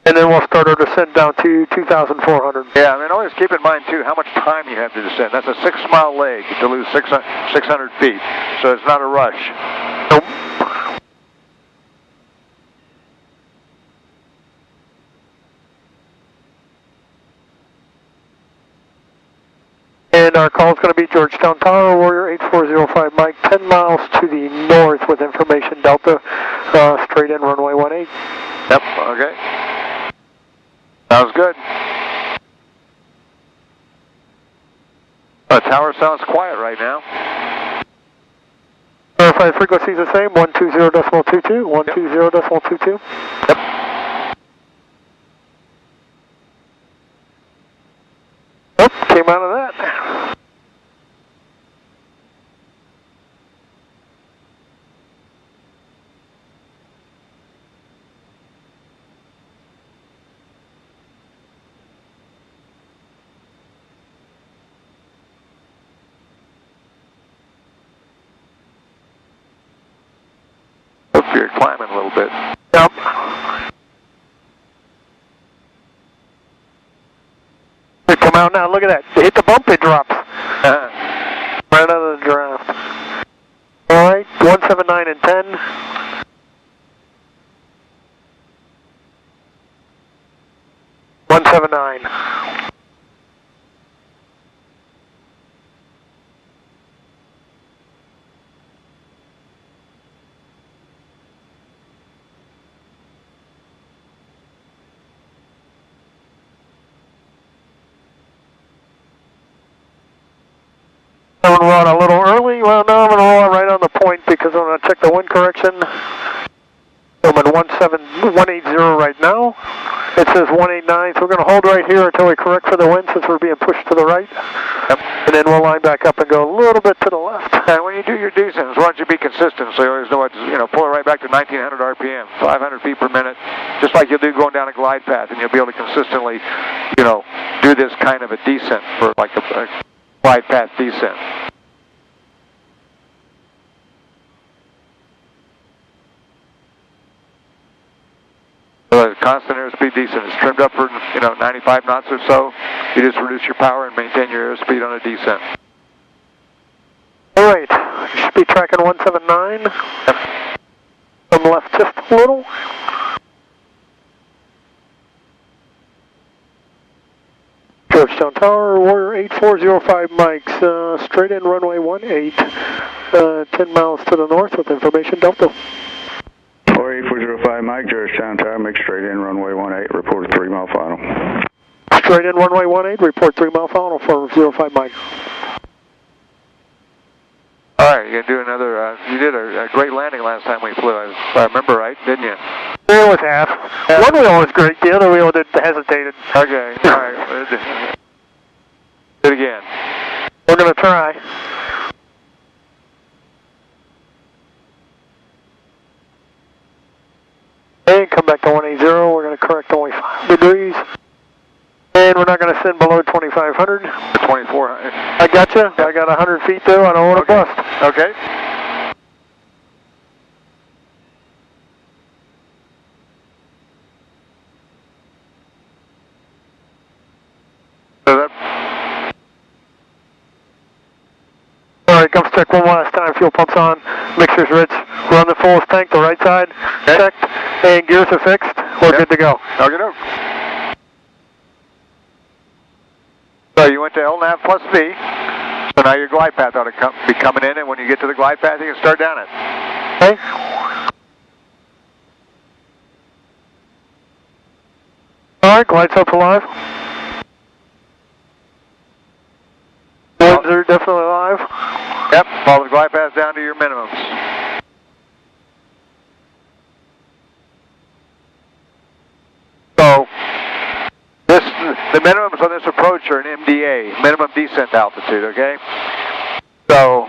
And then we'll start our descent down to 2,400. Yeah, I mean, always keep in mind, too, how much time you have to descend. That's a 6-mile leg to lose 600 feet, so it's not a rush. Nope. And our call is going to be Georgetown Tower, Warrior 8405 Mike, 10 miles to the north with information Delta, straight in runway 18. Yep, okay. Sounds good. The tower sounds quiet right now. Verify frequency is the same, 120.22, 120.22. Yep. Yep, came out of that. Hope you're climbing a little bit. Yep. They come out now, look at that. They hit the bump, it drops. Right out of the draft. Alright, 179 and 10. One 179. I'm going to run a little early. Well, no, I'm going to roll right on the point because I'm going to check the wind correction. I'm at 180 right now. It says 189, so we're going to hold right here until we correct for the wind since we're being pushed to the right. Yep. And then we'll line back up and go a little bit to the left. And when you do your descents, why don't you be consistent so you always know what, pull it right back to 1900 RPM, 500 feet per minute, just like you'll do going down a glide path, and you'll be able to consistently, do this kind of a descent for like a glide path descent. So a constant airspeed descent is trimmed up for 95 knots or so. You just reduce your power and maintain your airspeed on a descent. All right, you should be tracking 179. Yep. From left just a little. Georgetown Tower, Warrior 8405 mics, straight in runway 18, 10 miles to the north with information Delta. Warrior 8405 Mike, Georgetown Tower, make straight in runway 18, report a 3-mile final. Straight in runway 18, report 3-mile final for 05 Mike. All right, you're going to do another, you did a great landing last time we flew, if I remember right, didn't you? It was half. One wheel was great, the other wheel hesitated. Okay, all right. Do it again. We're going to try. And come back to 180, we're going to correct only 5 degrees. And we're not going to send below 2,500. 2,400. I got you. I got 100 feet though, I don't want to bust. Okay. Alright, gums check one last time, fuel pump's on, mixture's rich, run the fullest tank, the right side, checked, and gears are fixed, we're good to go. Okay, no. So you went to LNAV plus V, so now your glide path ought to be coming in, and when you get to the glide path, you can start down it. Okay. Alright, glide slope alive. Winds are definitely alive. Yep, follow the glide path down to your minimums. So, the minimums on this approach are an MDA, minimum descent altitude, okay? So,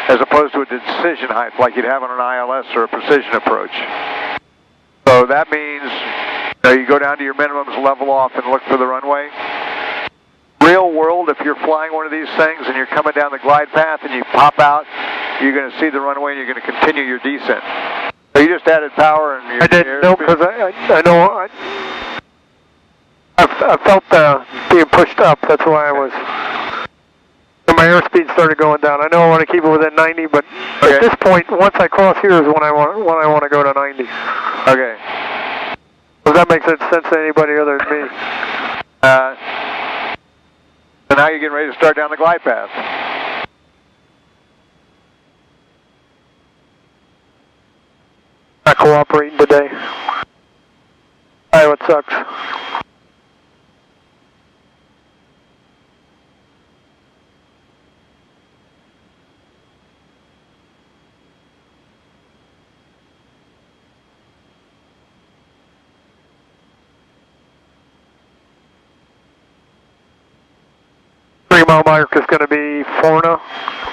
as opposed to a decision height like you'd have on an ILS or a precision approach. So that means you go down to your minimums, level off, and look for the runway. Real world, if you're flying one of these things and you're coming down the glide path and you pop out, you're going to see the runway and you're going to continue your descent. So you just added power and your I didn't know because I know I felt being pushed up. That's why I was. And my airspeed started going down. I know I want to keep it within 90, but at this point, once I cross here is when I want to go to 90. Okay. Does that make sense to anybody other than me? So now you're getting ready to start down the glide path. Not cooperating today. Pilot sucks. Mile mark is going to be Forna.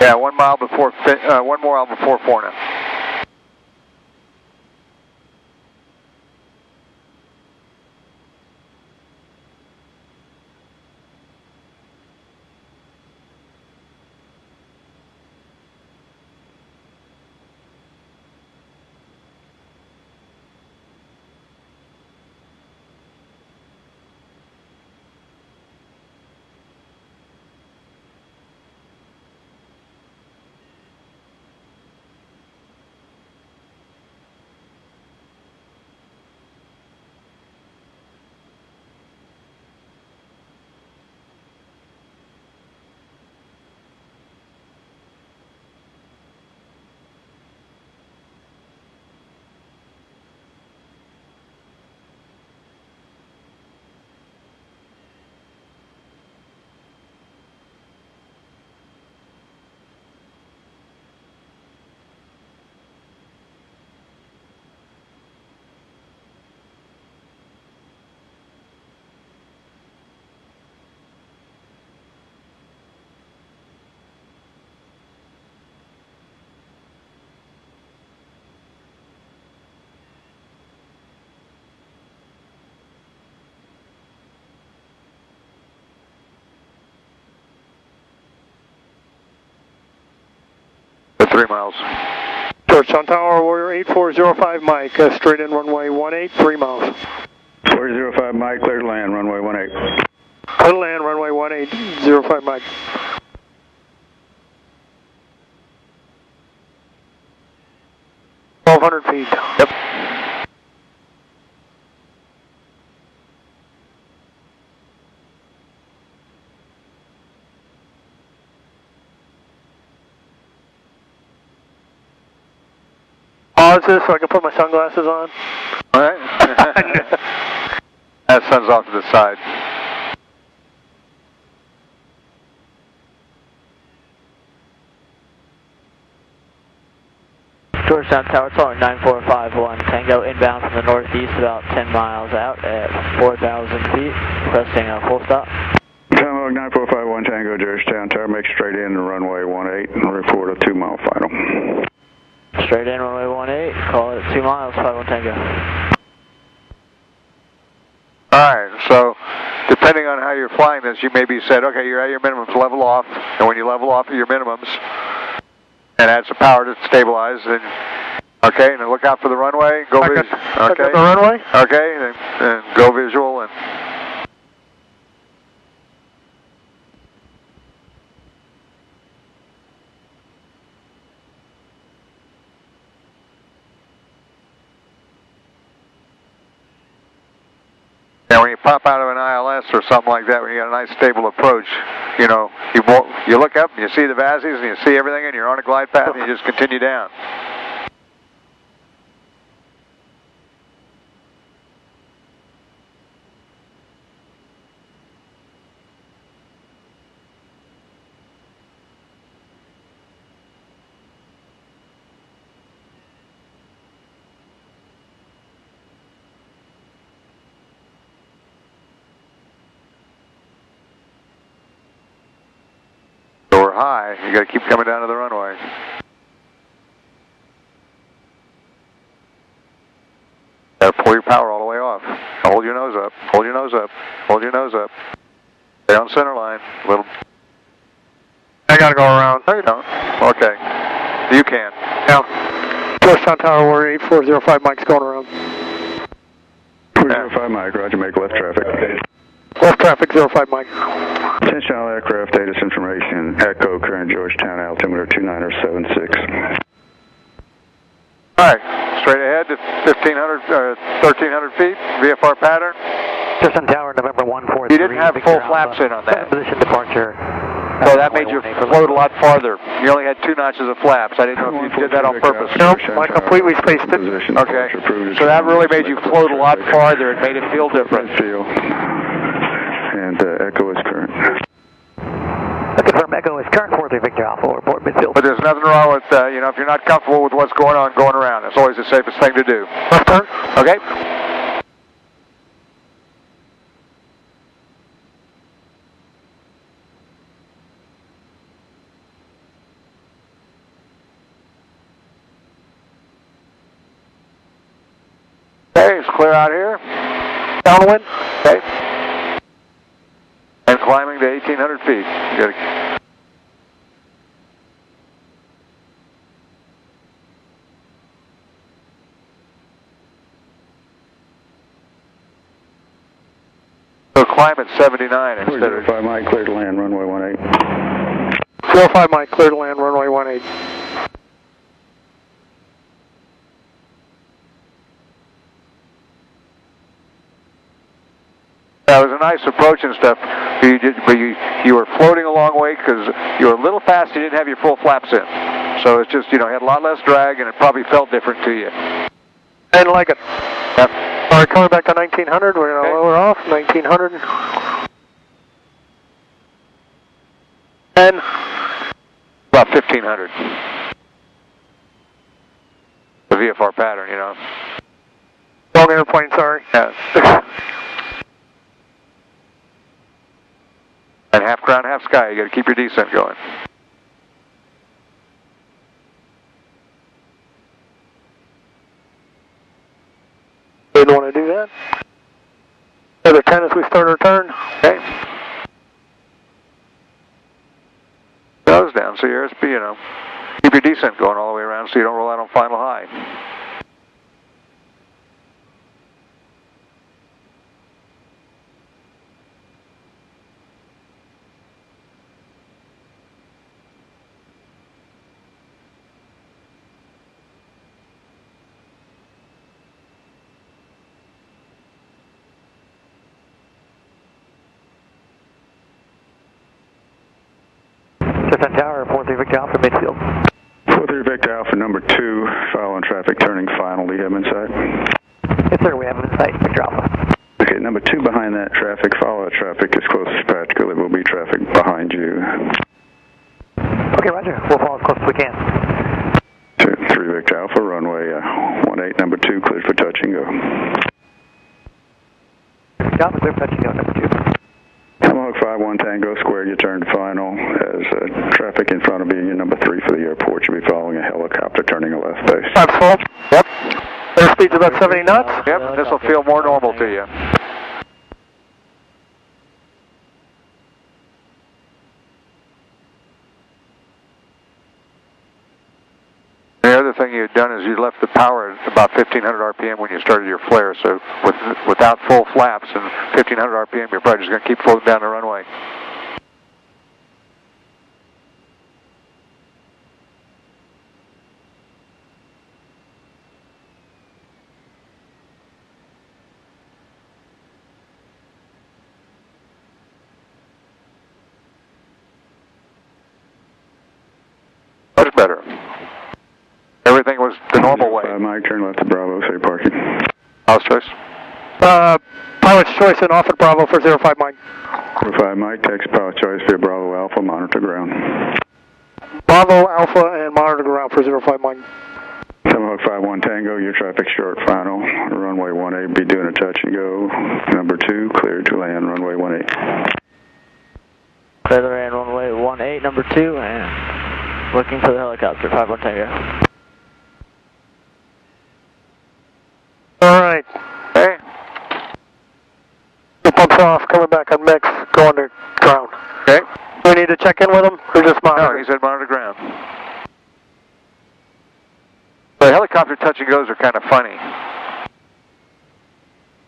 Yeah, 1 mile before 1 mile before Forna. For 3 miles. Georgetown Tower, Warrior 8405 Mike, straight in runway 18, 3 miles. 405 Mike, clear to land, runway 18. Clear to land, runway 18, 05 Mike. feet. Yep. Pause this so I can put my sunglasses on. All right. That sun's off to the side. Georgetown Tower, tower 9451, Tango inbound from the northeast about 10 miles out at 4,000 feet, requesting a full stop. Tower 9451 Tango, Georgetown Tower, make straight in to runway 18 and report a 2 mile final. Straight in runway 18, call it 2 miles, 51 Tango. Alright, so depending on how you're flying this, you may be said, okay, you're at your minimums, level off, and when you level off at your minimums, and add some power to stabilize, and okay, and then look out for the runway, go visual. Okay, the runway? Okay, and go visual, and now when you pop out of an ILS or something like that, when you got a nice stable approach, you know, you look up and you see the VASIs and you see everything and you're on a glide path and you just continue down. High, you got to keep coming down to the runway. Got to pull your power all the way off. Hold your nose up. Hold your nose up. Hold your nose up. Stay on center line. Little. I gotta go around. No, you don't. Okay. You can. Yeah. Georgetown Tower, Warrior 8405 Mike's going around. 405 Mike, roger, make left traffic. Left traffic, 05 Mike. Attention all aircraft, data information, Echo, current Georgetown, altimeter 2976. All right, straight ahead to 1,300, 1,300 feet, VFR pattern. Jeppeson Tower, November 143. You didn't have full flaps in on that. Position departure. So that made you float a lot farther. You only had 2 notches of flaps. I didn't know if you did that on purpose. No, I completely spaced it. Okay. So that really made you float a lot farther. It made it feel different. And echo is current. Confirm echo is current 43 Victor Alpha, report midfield. But there's nothing wrong with, if you're not comfortable with what's going on, going around. It's always the safest thing to do. Left turn. Okay. Okay, it's clear out here. Downwind. Okay. And climbing to 1,800 feet. Good. So climb at 79 instead of... 05 Mike, clear to land, runway 18. 45 Mike, clear to land, runway 18. That was a nice approach and stuff. But you were floating a long way because you were a little fast. You didn't have your full flaps in. So it's just, you had a lot less drag and it probably felt different to you. I didn't like it. Yep. All right, coming back to 1900. We're going to lower off. 1900. And about 1,500. The VFR pattern, wrong airplane, sorry. Yeah. And half ground, half sky. You got to keep your descent going. Didn't want to do that. Another 10 as we start our turn. Okay. Nose down, so your airspeed, keep your descent going all the way around so you don't roll out on final high. Jeppeson Tower, 43 Victor Alpha, midfield. 43 Victor Alpha, number 2, following traffic, turning final. Do you have insight? Yes, sir, we have him in sight, Victor Alpha. Okay, number 2 behind that traffic. Follow that traffic as close as practical. There will be traffic behind you. Okay, roger. We'll follow as close as we can. 3 Victor Alpha, runway 18, number 2, cleared for touch and go. Victor Alpha, clear for touch and go, number 2. Tomahawk 51 Tango squared, you turn final. As traffic in front of you, you're number 3 for the airport. You'll be following a helicopter turning a left base. That's full. Yep. Airspeed's about 70 knots. Yep, this will feel more normal to you. The other thing you had done is you left the power at about 1,500 RPM when you started your flare. So without full flaps and 1,500 RPM, you're probably just going to keep floating down the runway. Much better. Everything was the normal way. Mike, turn left to Bravo, say parking. House choice. Pilot's choice and off at Bravo for 05 Mike. 05 Mike, taxi pilot choice via Bravo Alpha, monitor ground. Bravo Alpha and monitor ground for 05 Mike. Tomahawk 51 Tango, your traffic short final. Runway 18, be doing a touch and go. Number 2, cleared to land, runway 18. Clear to land, runway 18, number 2, and looking for the helicopter, 51 Tango. All right. Hey. The pumps off, coming back on mix, going to ground. Okay. We need to check in with him or just monitor? No, he said monitor ground. The helicopter touch and goes are kind of funny.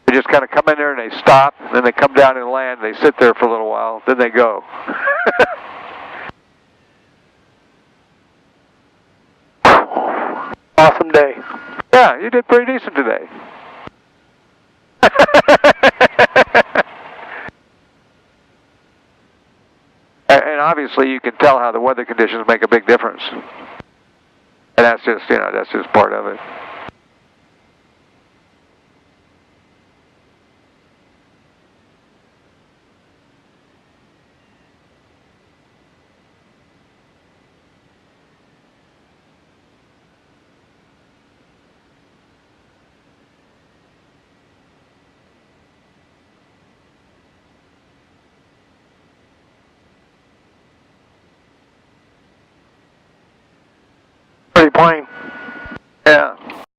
They just kind of come in there and they stop, and then they come down and land, they sit there for a little while, then they go. Awesome day. Yeah, you did pretty decent today. obviously you can tell how the weather conditions make a big difference. And that's just, you know, that's just part of it. Pretty plain. Yeah.